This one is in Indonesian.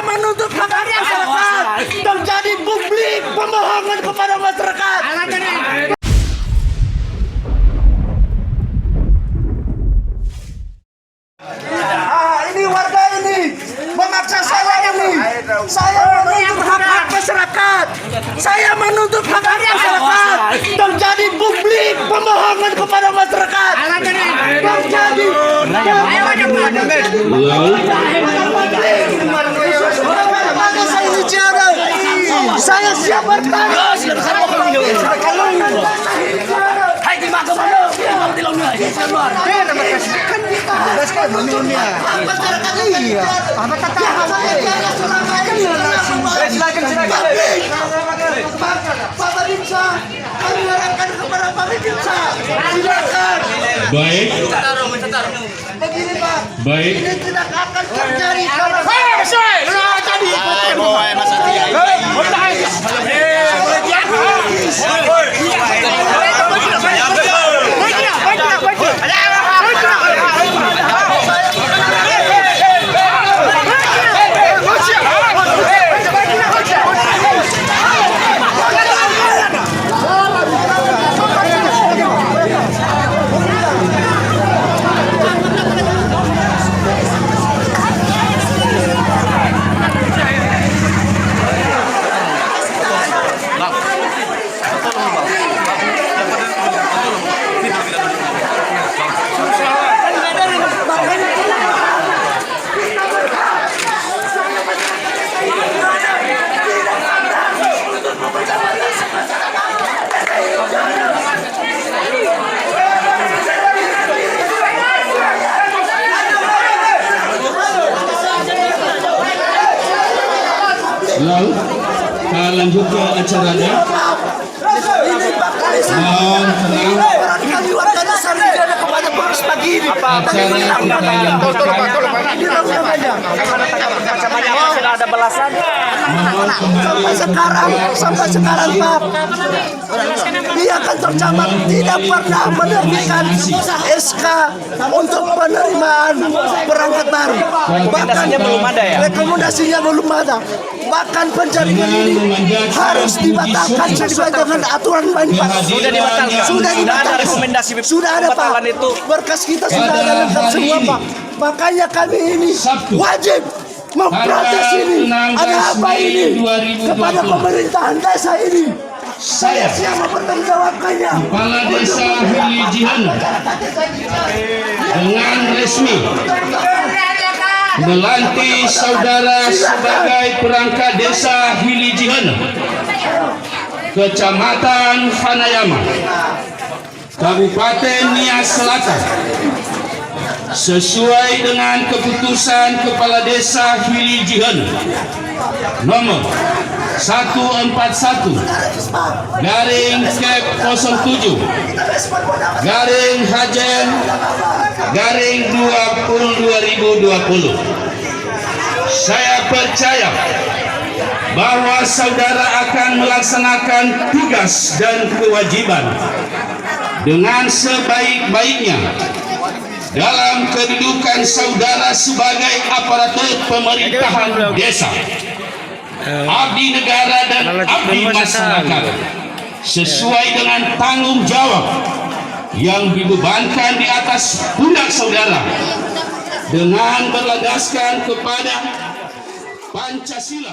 menuntut hak masyarakat. Terjadi publik pembohongan kepada masyarakat. Ini warga ini memaksa saya ini. Saya menuntut hak masyarakat. Saya menuntut hak masyarakat. Terjadi publik pembohongan kepada masyarakat. Terjadi. Saya siap bertanya. Hai di mana mana? Di luar. Iya. Apa kata? Silakan. Pak Babinsa, kami harapkan kepada Pak Babinsa. Silakan. Baik. Begini Pak. Baik. Ini tidak akan terjadi kalau Lalu kita lanjut ke acaranya. Mohon tenang. kami warga dasar tidak kepada pengurus pagi ini. Acara kita lanjutkan. Sudah ada belasan. Sampai sekarang Pak, dia akan tercatat tidak pernah menerbitkan SK untuk penerimaan perangkat baru. Bahkan belum ada ya? Rekomendasinya belum ada. Bahkan penjaringan ini harus dibatalkan sesuai dengan aturan main Pak. Sudah dibatalkan. Sudah ada rekomendasi sudah ada Pak. pembatalan itu. Berkas kita sudah ada lengkap semua Pak. Makanya kami ini wajib memprotes ini. Ada apa ini kepada pemerintahan desa ini? Saya siap mempertanggungjawabkannya. Kepala Desa Hili Jihan dengan resmi melantik saudara sebagai perangkat Desa Hili Jihan, Kecamatan Hanayama, Kabupaten Nias Selatan, sesuai dengan keputusan Kepala Desa Hili Jihan nomor 141 garing Kep 07 garing Hajen garing 2020. Saya percaya bahwa saudara akan melaksanakan tugas dan kewajiban dengan sebaik-baiknya dalam kedudukan saudara sebagai aparatur pemerintahan desa, abdi negara dan abdi masyarakat, sesuai dengan tanggung jawab yang dibebankan di atas pundak saudara dengan berlandaskan kepada Pancasila.